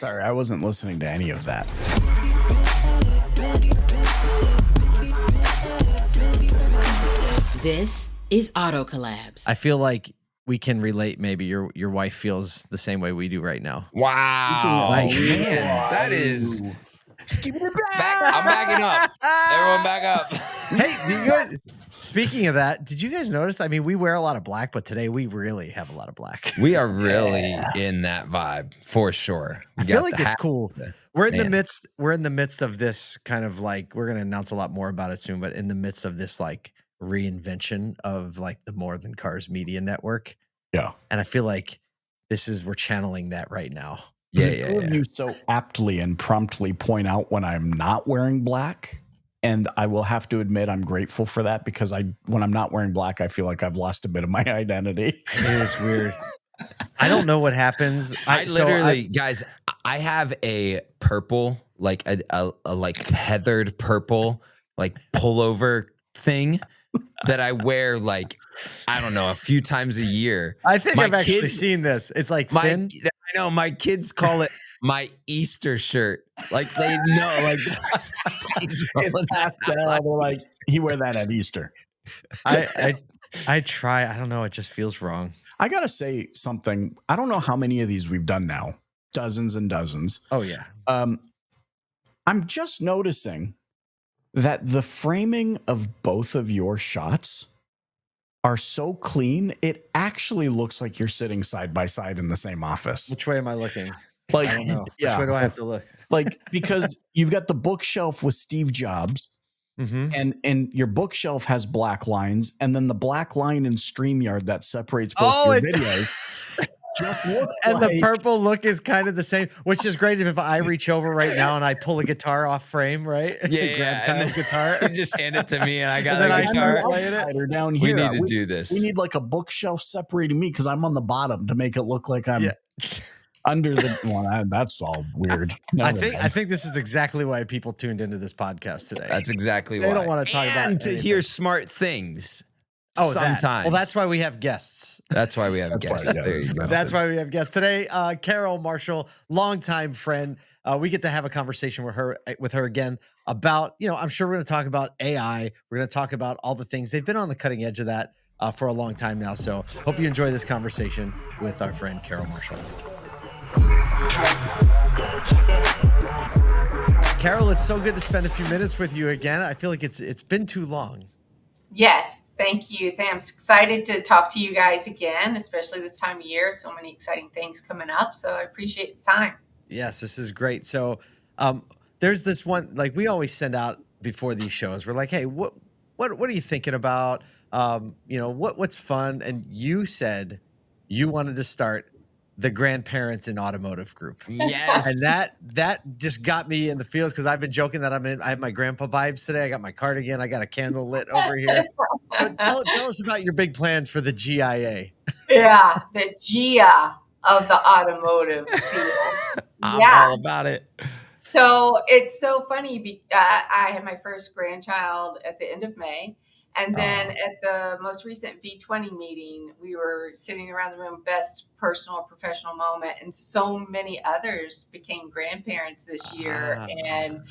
Sorry, I wasn't listening to any of that. This is Auto Collabs. I feel like we can relate. Maybe your wife feels the same way we do right now. Wow, Like, man, that is. Skip it I'm backing up. Everyone back up. Hey, do you guys, speaking of that, did you guys notice? I mean, we wear a lot of black, but today we really have a lot of black. We are really in that vibe for sure. I feel like it's cool. We're in the midst of this kind of like, we're going to announce a lot more about it soon, but in the midst of this like reinvention of like the More Than Cars media network. Yeah. And I feel like we're channeling that right now. Yeah. You so aptly and promptly point out when I'm not wearing black. And I will have to admit, I'm grateful for that because when I'm not wearing black, I feel like I've lost a bit of my identity. It is weird. I don't know what happens. Guys, I have a purple, like a like tethered purple, like pullover thing that I wear like, I don't know, a few times a year. I think I've actually seen this. It's like thin. I know my kids call it my Easter shirt. Like they know, like it's pastel. Like he wear that at Easter. I try. I don't know. It just feels wrong. I gotta say something. I don't know how many of these we've done now. Dozens and dozens. Oh yeah. I'm just noticing that the framing of both of your shots are so clean, it actually looks like you're sitting side by side in the same office. Which way am I looking? Like, I don't know. Yeah. Which way do I have to look? Like, because you've got the bookshelf with Steve Jobs, and your bookshelf has black lines, and then the black line in StreamYard that separates both your videos. The purple look is kind of the same, which is great if I reach over right now and I pull a guitar off frame, right? Yeah, grab Kyle's guitar. Just hand it to me and I got then a guitar. I playing it. Down here. We need to do this. We need like a bookshelf separating me because I'm on the bottom to make it look like I'm under the one. That's all weird. I think this is exactly why people tuned into this podcast today. That's exactly why. They don't want to talk about to hear smart things. Oh, sometimes. Well, that's why we have guests. That's why we have guests. There you go. That's why we have guests today. Carol Marshall, longtime friend. We get to have a conversation with her again about, I'm sure we're going to talk about AI. We're going to talk about all the things. They've been on the cutting edge of that for a long time now. So hope you enjoy this conversation with our friend Carol Marshall. Carol, it's so good to spend a few minutes with you again. I feel like it's been too long. Yes, thank you. I'm excited to talk to you guys again, especially this time of year. So many exciting things coming up. So I appreciate the time. Yes, this is great. So there's this one, like we always send out before these shows. We're like, hey, what are you thinking about? What's fun? And you said you wanted to start the Grandparents in Automotive group. Yes. And that just got me in the feels because I've been joking that I have my grandpa vibes today. I got my cardigan. I got a candle lit over here. So tell us about your big plans for the GIA. Yeah, the GIA of the automotive field. I'm all about it. So it's so funny. I had my first grandchild at the end of May. And then at the most recent V20 meeting, we were sitting around the room, best personal or professional moment. And so many others became grandparents this year. And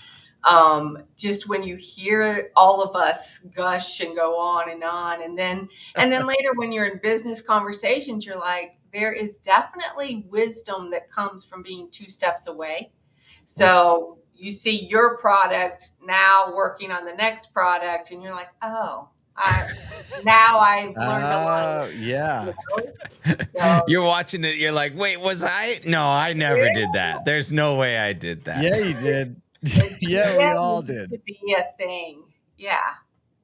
just when you hear all of us gush and go on. And then later when you're in business conversations, you're like, there is definitely wisdom that comes from being two steps away. So you see your product now working on the next product and you're like, oh, now I've learned a lot. Yeah. So, you're watching it. You're like, wait, was I? No, I never did that. There's no way I did that. Yeah, you did. Yeah, we all did. To be a thing. Yeah.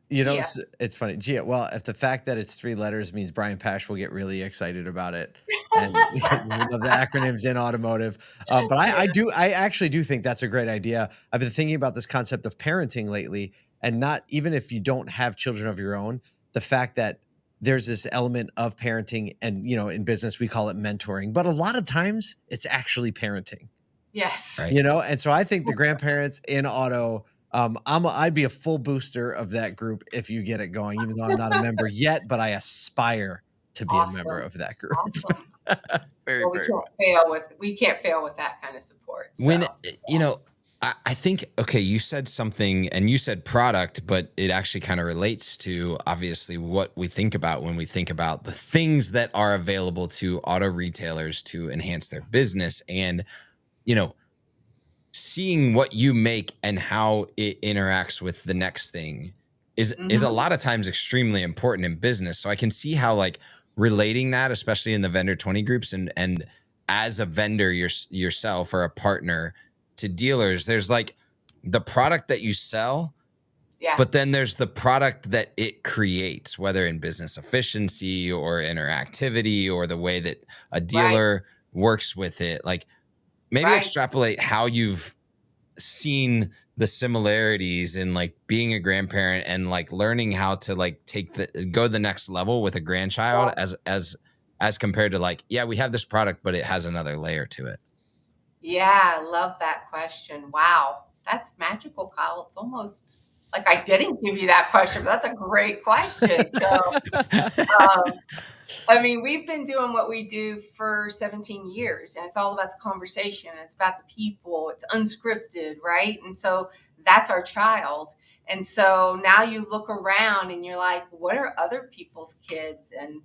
It's funny. Gia, well, if the fact that it's 3 letters means Brian Pash will get really excited about it. And we love the acronyms in automotive. But I actually do think that's a great idea. I've been thinking about this concept of parenting lately, and not even if you don't have children of your own, the fact that there's this element of parenting, and in business we call it mentoring, but a lot of times it's actually parenting. Yes. Right. And so I think the Grandparents in Auto, I'd be a full booster of that group if you get it going, even though I'm not a member yet, but I aspire to be a member of that group. Awesome. Very, well, we can't fail with that kind of support. When, So, you know, I think, okay, you said something and you said product, but it actually kind of relates to obviously what we think about when we think about the things that are available to auto retailers to enhance their business. And, you know, seeing what you make and how it interacts with the next thing is a mhm. lot of times extremely important in business. So I can see how like relating that, especially in the vendor 20 groups and as a vendor yourself or a partner to dealers, there's like the product that you sell, Yeah, but then there's the product that it creates, whether in business efficiency or interactivity or the way that a right, dealer works with it. Like maybe right. extrapolate how you've seen the similarities in like being a grandparent and like learning how to like go the next level with a grandchild as compared to like, yeah, we have this product, but it has another layer to it. Yeah, I love that question. Wow, that's magical, Kyle. It's almost like I didn't give you that question, but that's a great question. So, um, I mean, we've been doing what we do for 17 years, and it's all about the conversation. It's about the people. It's unscripted, right? And so that's our child. And so now you look around and you're like, what are other people's kids, and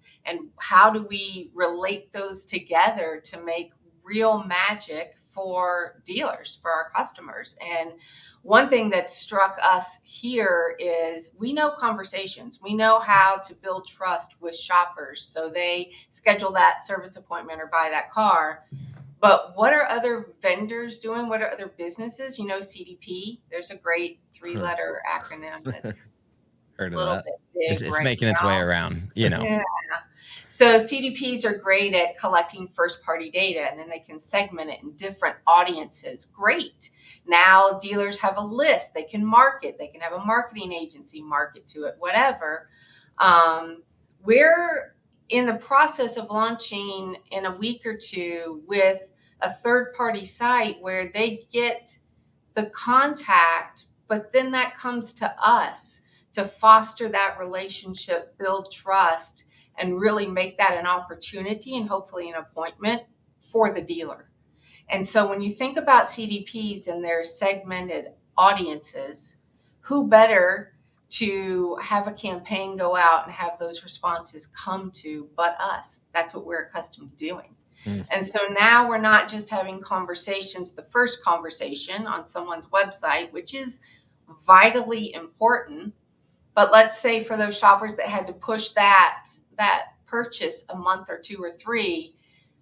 how do we relate those together to make real magic for dealers, for our customers? And one thing that struck us here is we know conversations. We know how to build trust with shoppers so they schedule that service appointment or buy that car. But what are other vendors doing? What are other businesses? You know, CDP, there's a great three-letter acronym that's Heard a of little that. bit it's big it's right making its way now. around, you know. Yeah. So CDPs are great at collecting first party data, and then they can segment it in different audiences. Great. Now dealers have a list they can market. They can have a marketing agency market to it, whatever. We're in the process of launching in a week or two with a third party site where they get the contact, but then that comes to us to foster that relationship, build trust, and really make that an opportunity and hopefully an appointment for the dealer. And so when you think about CDPs and their segmented audiences, who better to have a campaign go out and have those responses come to but us? That's what we're accustomed to doing. Mm. And so now we're not just having conversations, the first conversation on someone's website, which is vitally important. But let's say for those shoppers that had to push that purchase a month or two or three,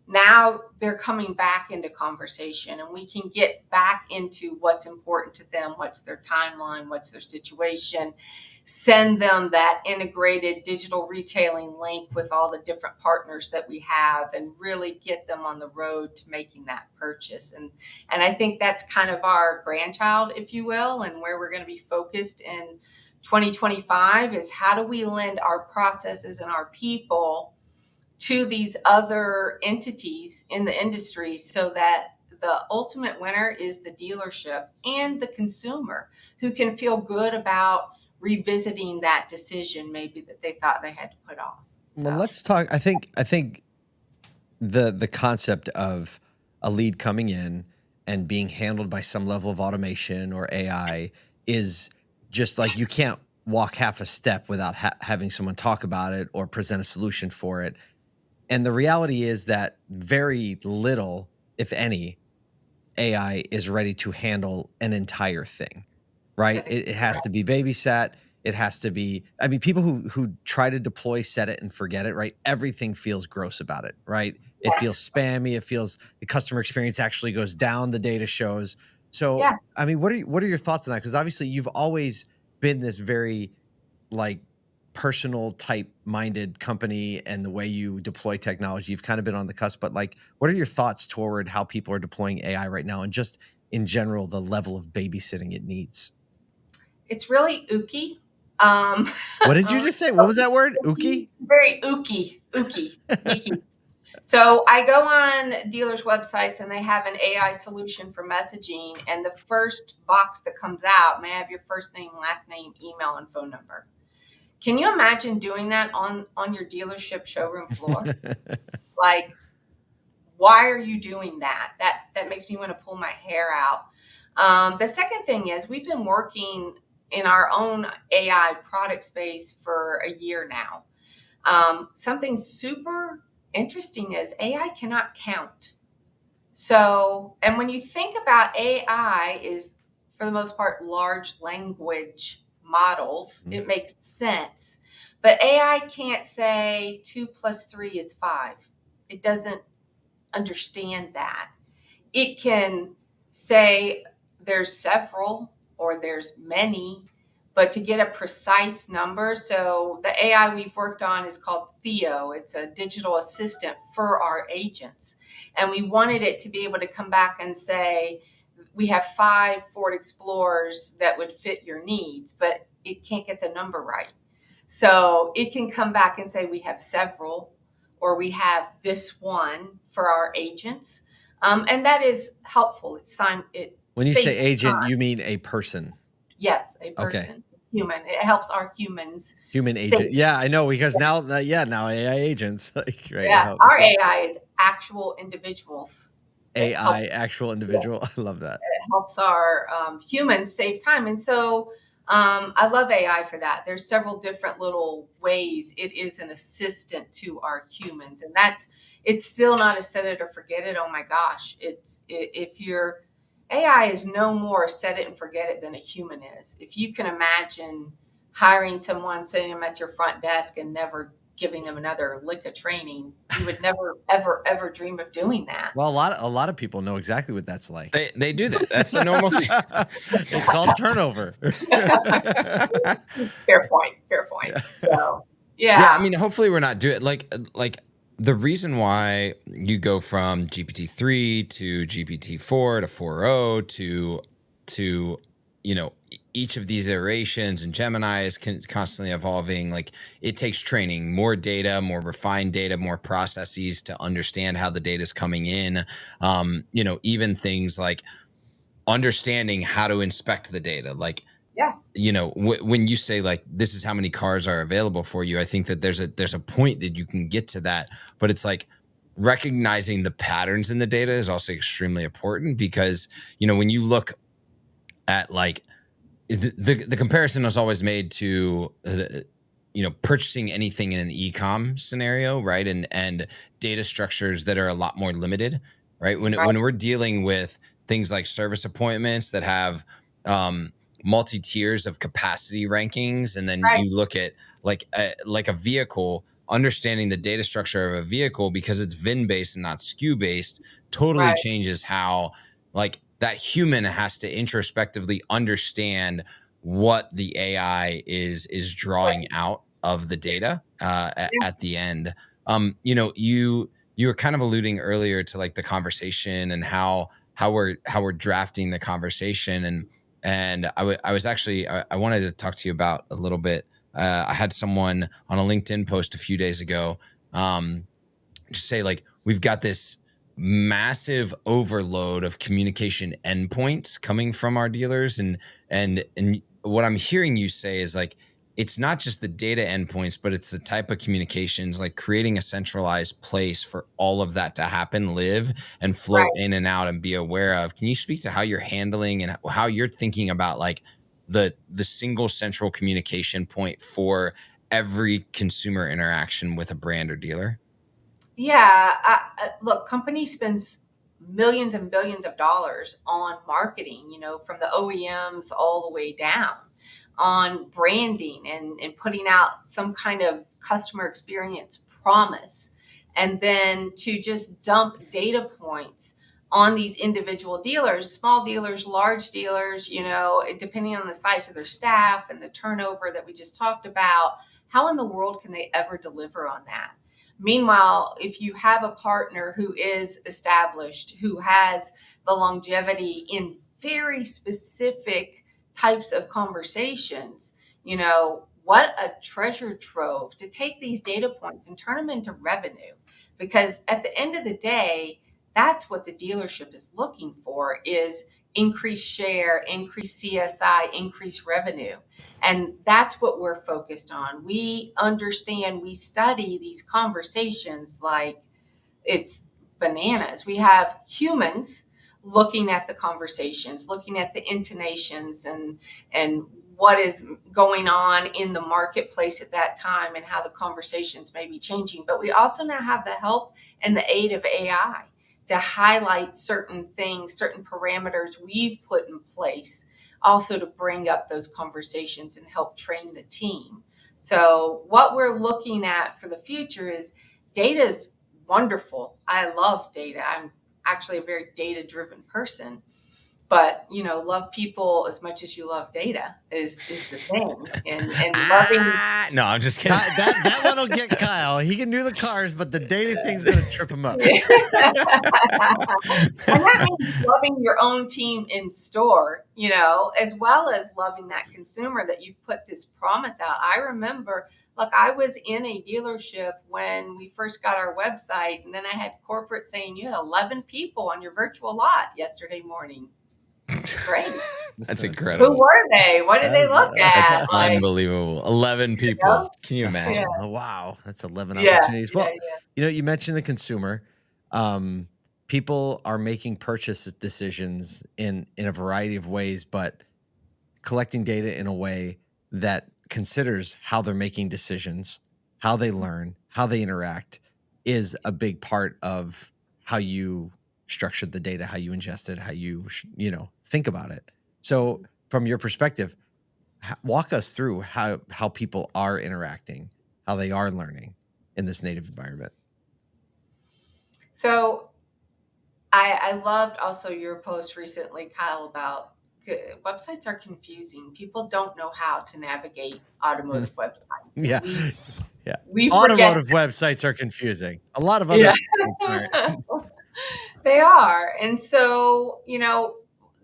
now they're coming back into conversation and we can get back into what's important to them, what's their timeline, what's their situation, send them that integrated digital retailing link with all the different partners that we have and really get them on the road to making that purchase. And I think that's kind of our grandchild, if you will, and where we're going to be focused in 2025 is how do we lend our processes and our people to these other entities in the industry so that the ultimate winner is the dealership and the consumer who can feel good about revisiting that decision maybe that they thought they had to put off. Well, So, let's talk. I think the concept of a lead coming in and being handled by some level of automation or AI is just like you can't walk half a step without having someone talk about it or present a solution for it. And the reality is that very little, if any, AI is ready to handle an entire thing, right? that's It exactly has right. to be babysat. It has to be, I mean, people who try to deploy, set it and forget it, right? Everything feels gross about it, right? It feels Yes. spammy. It feels the customer experience actually goes down, the data shows. So, Yeah. I mean, what are your thoughts on that? Because obviously you've always been this very like personal type minded company and the way you deploy technology, you've kind of been on the cusp, but like, what are your thoughts toward how people are deploying AI right now and just in general, the level of babysitting it needs? It's really ooky. Um, What did you just say? What was that word? Uki? it's very ooky, geeky. So I go on dealers' websites and they have an AI solution for messaging. And the first box that comes out may have your first name, last name, email, and phone number. Can you imagine doing that on your dealership showroom floor? Like, why are you doing that? That makes me want to pull my hair out. The second thing is we've been working in our own AI product space for a year now. Something super interesting is AI cannot count. So, and when you think about AI is for the most part large language models, it makes sense. But AI can't say 2 plus 3 is 5. It doesn't understand that. It can say there's several or there's many, but to get a precise number. So the AI we've worked on is called Theo. It's a digital assistant for our agents. And we wanted it to be able to come back and say, we have 5 Ford Explorers that would fit your needs, but it can't get the number right. So it can come back and say, we have several, or we have this one for our agents. And that is helpful. When you say saves agent, time. you mean a person. Yes, a person, human. It helps our humans. Human save. agent. Yeah, I know, because now AI agents. Like, right. Yeah, our AI is actual individuals. AI, actual individual. I love that. It helps our humans save time. And so I love AI for that. There's several different little ways it is an assistant to our humans. And it's still not a set it or forget it. Oh my gosh. If your AI is no more set it and forget it than a human is. If you can imagine hiring someone, sitting them at your front desk and never giving them another lick of training, you would never, ever, ever dream of doing that. Well, a lot of people know exactly what that's like. They do that. That's a normal thing. It's called turnover. Fair point. Yeah. So, Yeah, I mean, hopefully we're not doing like the reason why you go from GPT-3 to GPT-4 to 4.0 to each of these iterations, and Gemini is constantly evolving. Like, it takes training, more data, more refined data, more processes to understand how the data is coming in. Even things like understanding how to inspect the data. Like, yeah, when you say like this is how many cars are available for you, I think that there's a point that you can get to that, but it's like recognizing the patterns in the data is also extremely important, because when you look at like the comparison is always made to purchasing anything in an e-com scenario, right? And data structures that are a lot more limited, right? When right, we're dealing with things like service appointments that have multi tiers of capacity rankings, and then right, you look at like a vehicle, understanding the data structure of a vehicle because it's VIN based and not SKU based totally right, changes how like that human has to introspectively understand what the AI is drawing out of the data yeah, at the end. You were kind of alluding earlier to like the conversation and how we're drafting the conversation, and I was actually I wanted to talk to you about a little bit. I had someone on a LinkedIn post a few days ago just say like we've got this massive overload of communication endpoints coming from our dealers, and what I'm hearing you say is like it's not just the data endpoints, but it's the type of communications, like creating a centralized place for all of that to happen, live and flow right. in and out and be aware of. Can you speak to how you're handling and how you're thinking about like the single central communication point for every consumer interaction with a brand or dealer? Yeah, look, company spends millions and billions of dollars on marketing, from the OEMs all the way down on branding and putting out some kind of customer experience promise. And then to just dump data points on these individual dealers, small dealers, large dealers, depending on the size of their staff and the turnover that we just talked about, how in the world can they ever deliver on that? Meanwhile, if you have a partner who is established, who has the longevity in very specific types of conversations, what a treasure trove to take these data points and turn them into revenue. Because at the end of the day, that's what the dealership is looking for is increased share, increased CSI, increased revenue. And that's what we're focused on. We understand, we study these conversations like it's bananas. We have humans looking at the conversations, looking at the intonations and what is going on in the marketplace at that time and how the conversations may be changing. But we also now have the help and the aid of AI to highlight certain things, certain parameters we've put in place, also to bring up those conversations and help train the team. So what we're looking at for the future is data is wonderful. I love data. I'm actually a very data-driven person. But love people as much as you love data is the thing, and loving. No, I'm just kidding. That one will get Kyle. He can do the cars, but the data thing's gonna trip him up. And that means loving your own team in store, as well as loving that consumer that you've put this promise out. I remember, look, I was in a dealership when we first got our website, and then I had corporate saying you had 11 people on your virtual lot yesterday morning. Great. That's incredible. Who were they? What did they look That's at? Like, unbelievable. 11 people. Can you imagine? Yeah. Oh, wow, that's 11 Yeah, opportunities. Well, yeah. you mentioned the consumer. People are making purchase decisions in a variety of ways, but collecting data in a way that considers how they're making decisions, how they learn, how they interact is a big part of how you structured the data, how you ingest it, how you think about it. So from your perspective, walk us through how people are interacting, how they are learning in this native environment. So I loved also your post recently, Kyle, about websites are confusing. People don't know how to navigate automotive websites. Yeah. We Automotive websites are confusing. A lot of other aren't. They are. And so,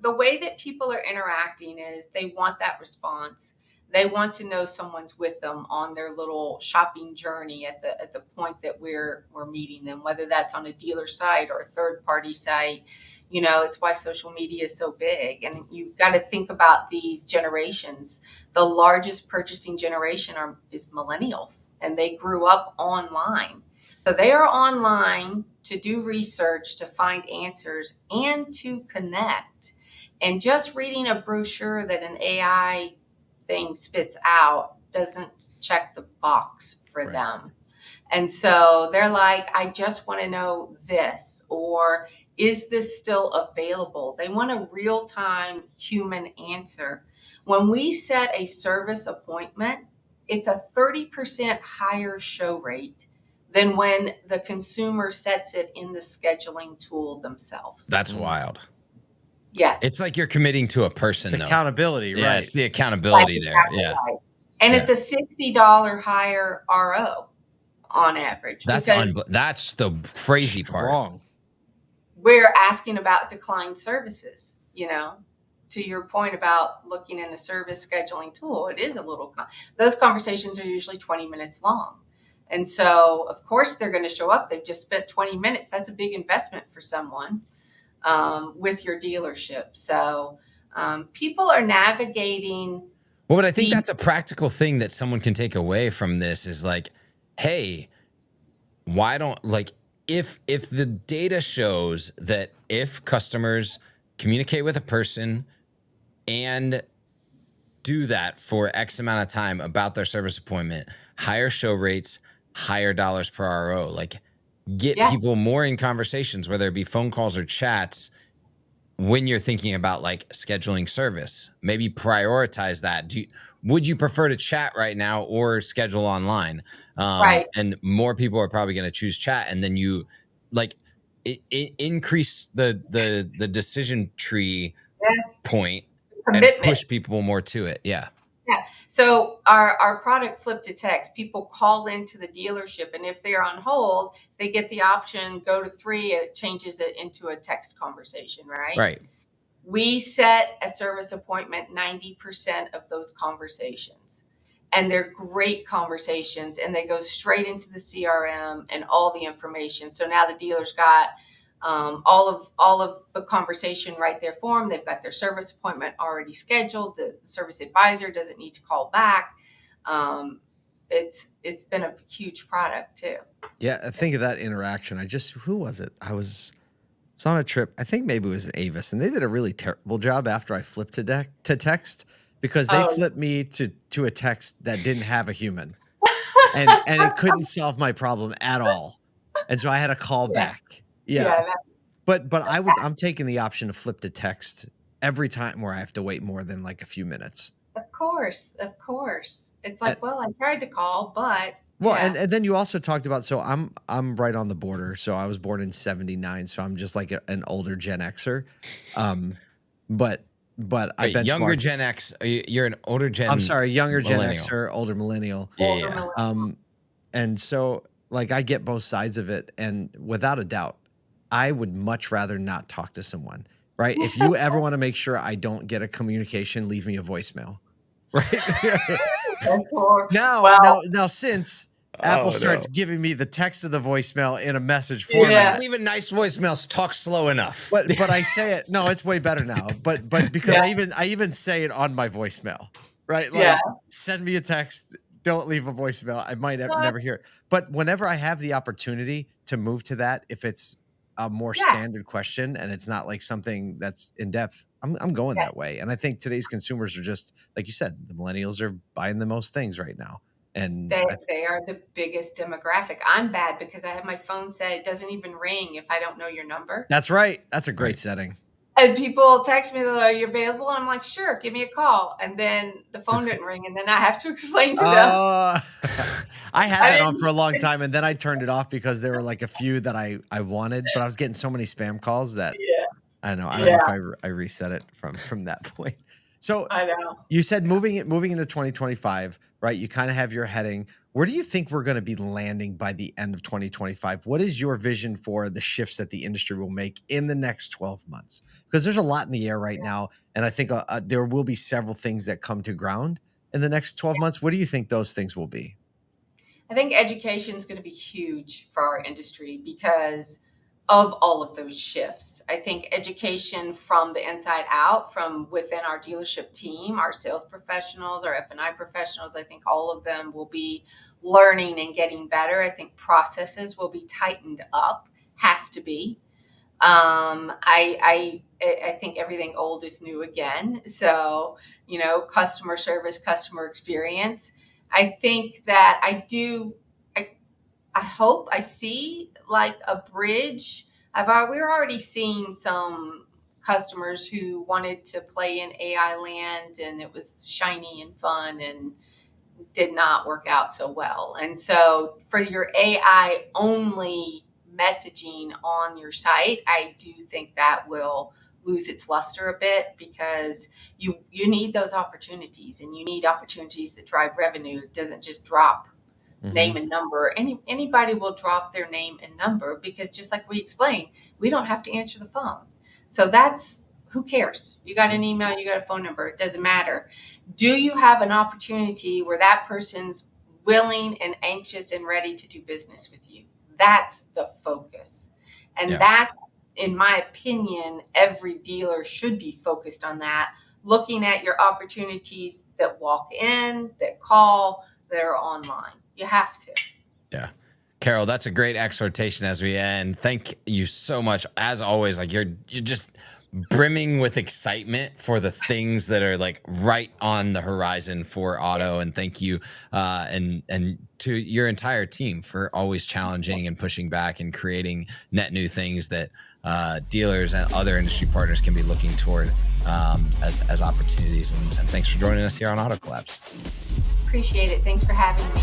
the way that people are interacting is they want that response. They want to know someone's with them on their little shopping journey at the point that we're meeting them, whether that's on a dealer site or a third party site. It's why social media is so big. And you've got to think about these generations. The largest purchasing generation is millennials, and they grew up online. So they are online to do research, to find answers, and to connect. And just reading a brochure that an AI thing spits out doesn't check the box for them. And so they're like, I just want to know this, or is this still available? They want a real-time human answer. When we set a service appointment, it's a 30% higher show rate than when the consumer sets it in the scheduling tool themselves. That's wild. Yeah. It's like you're committing to a person. It's accountability, yeah, right? It's the accountability there. Yeah. Right. And it's a $60 higher RO on average. That's the crazy part. Wrong. We're asking about declined services, to your point about looking in a service scheduling tool. It is a little, those conversations are usually 20 minutes long. And so, of course, they're going to show up. They've just spent 20 minutes. That's a big investment for someone with your dealership. So people are navigating. Well, but I think that's a practical thing that someone can take away from this is like, hey, why don't, like, if the data shows that if customers communicate with a person and do that for X amount of time about their service appointment, higher show rates, higher dollars per RO, like get people more in conversations, whether it be phone calls or chats, when you're thinking about like scheduling service. Maybe prioritize that. Would you prefer to chat right now or schedule online? Right. And more people are probably going to choose chat, and then you like increase the decision tree point and push people more to it. Yeah. Yeah. So our product Flip to Text, people call into the dealership, and if they're on hold, they get the option, go to 3, and it changes it into a text conversation, right? Right. We set a service appointment 90% of those conversations. And they're great conversations, and they go straight into the CRM and all the information. So now the dealer's got all of the conversation right there for them. They've got their service appointment already scheduled. The service advisor doesn't need to call back. it's been a huge product too. Yeah, I think of that interaction. Who was it? I was on a trip. I think maybe it was Avis, and they did a really terrible job after I flipped to text, because they Oh, flipped me to a text that didn't have a human, and it couldn't solve my problem at all, and so I had to call yeah, back. Yeah, yeah, but I'm taking the option to flip to text every time where I have to wait more than like a few minutes. of course, of course. It's And, like, well, I tried to call, but well, yeah, and then you also talked about, so I'm right on the border. So I was born in '79, so I'm just like an older Gen Xer. Um, but I Wait, younger benchmarked. Gen X. You're an older Gen. I'm sorry, younger Gen millennial. Xer, older millennial. Yeah, older yeah. millennial. And so like I get both sides of it, and without a doubt, I would much rather not talk to someone. Right? If you ever want to make sure I don't get a communication, leave me a voicemail. Right? That's more, Now, well, since Apple Oh, starts no. giving me the text of the voicemail in a message Yeah. format, Leave a nice voicemail. Talk slow enough. but I say it. No, it's way better now. But because Yeah. I even say it on my voicemail, right? Like, yeah, send me a text. Don't leave a voicemail. I might no, never hear it. But whenever I have the opportunity to move to that, if it's a more yeah, standard question and it's not like something that's in depth, I'm going yeah. that way. And I think today's consumers are just, like you said, the millennials are buying the most things right now. And They are the biggest demographic. I'm bad because I have my phone set. It doesn't even ring if I don't know your number. that's right. That's a great Right. setting. And people text me, are you available? And I'm like, sure, give me a call. And then the phone didn't ring. And then I have to explain to them. I had I that on didn't- for a long time, and then I turned it off because there were like a few that I wanted, but I was getting so many spam calls that Yeah, I don't know. I don't yeah, know if I reset it from that point. So I know. you said moving into 2025, right? You kind of have your heading. Where do you think we're going to be landing by the end of 2025? What is your vision for the shifts that the industry will make in the next 12 months? Because there's a lot in the air right now, and I think there will be several things that come to ground in the next 12 months. What do you think those things will be? I think education is going to be huge for our industry because of all of those shifts. I think education from the inside out, from within our dealership team, our sales professionals, our F&I professionals, I think all of them will be learning and getting better. I think processes will be tightened up, has to be. I think everything old is new again. So, customer service, customer experience. I think that I hope I see like a bridge. We're already seeing some customers who wanted to play in AI land and it was shiny and fun and did not work out so well. And so for your AI only messaging on your site, I do think that will lose its luster a bit because you need those opportunities and you need opportunities that drive revenue. It doesn't just drop name and number. Anybody will drop their name and number because just like we explained, we don't have to answer the phone. So that's who cares? You got an email, you got a phone number, it doesn't matter. Do you have an opportunity where that person's willing and anxious and ready to do business with you? That's the focus. And Yeah. that's, in my opinion, every dealer should be focused on that, looking at your opportunities that walk in, that call, that are online. You have to. Yeah. Carol, that's a great exhortation as we end. Thank you so much. As always, like you're just brimming with excitement for the things that are like right on the horizon for auto. And thank you and to your entire team for always challenging and pushing back and creating net new things that dealers and other industry partners can be looking toward as opportunities. And thanks for joining us here on Auto Collabs. Appreciate it. Thanks for having me.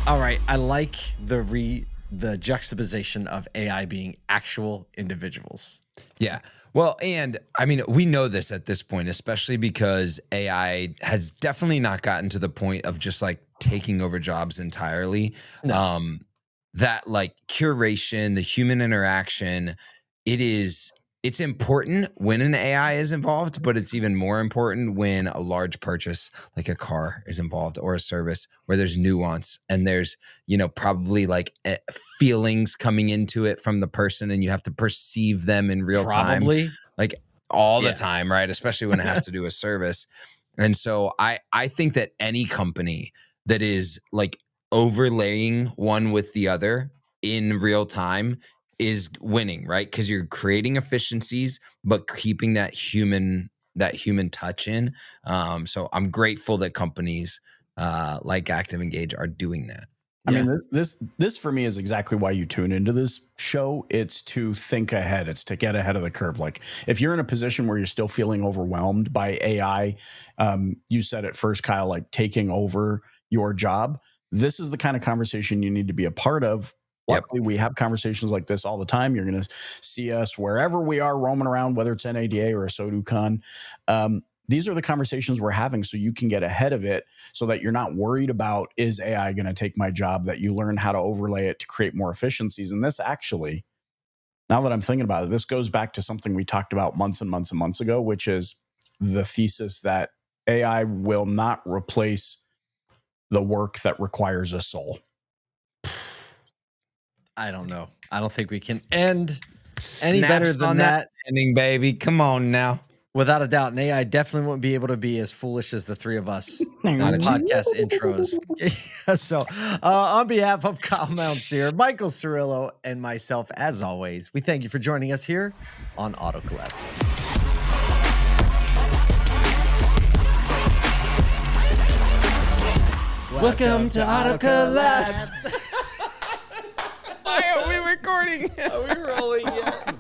All right. I like the juxtaposition of AI being actual individuals. Yeah. Well, and I mean, we know this at this point, especially because AI has definitely not gotten to the point of just like taking over jobs entirely. No. That like curation, the human interaction, it's important when an AI is involved, but it's even more important when a large purchase like a car is involved or a service where there's nuance and there's, probably like feelings coming into it from the person and you have to perceive them in real time, Probably. like all the Yeah. time, right? Especially when it has to do with service. And so I think that any company that is like overlaying one with the other in real time is winning, right? Because you're creating efficiencies, but keeping that human touch in. So I'm grateful that companies like ActivEngage are doing that. I mean, this for me is exactly why you tune into this show. It's to think ahead. It's to get ahead of the curve. Like if you're in a position where you're still feeling overwhelmed by AI, you said it first, Kyle, like taking over your job. This is the kind of conversation you need to be a part of. Luckily, we have conversations like this all the time. You're going to see us wherever we are roaming around, whether it's NADA or a SoduCon. These are the conversations we're having so you can get ahead of it so that you're not worried about, is AI going to take my job, that you learn how to overlay it to create more efficiencies. And this actually, now that I'm thinking about it, this goes back to something we talked about months and months and months ago, which is the thesis that AI will not replace the work that requires a soul. I don't know. I don't think we can end any better Snaps than on that. ending, baby. Come on now. Without a doubt, and AI definitely won't be able to be as foolish as the three of us on podcast intros. So, on behalf of Kyle Mountsier, Michael Cirillo, and myself, as always, we thank you for joining us here on Auto Collabs. Welcome to Auto Collabs. Why are we recording? Are we rolling yet?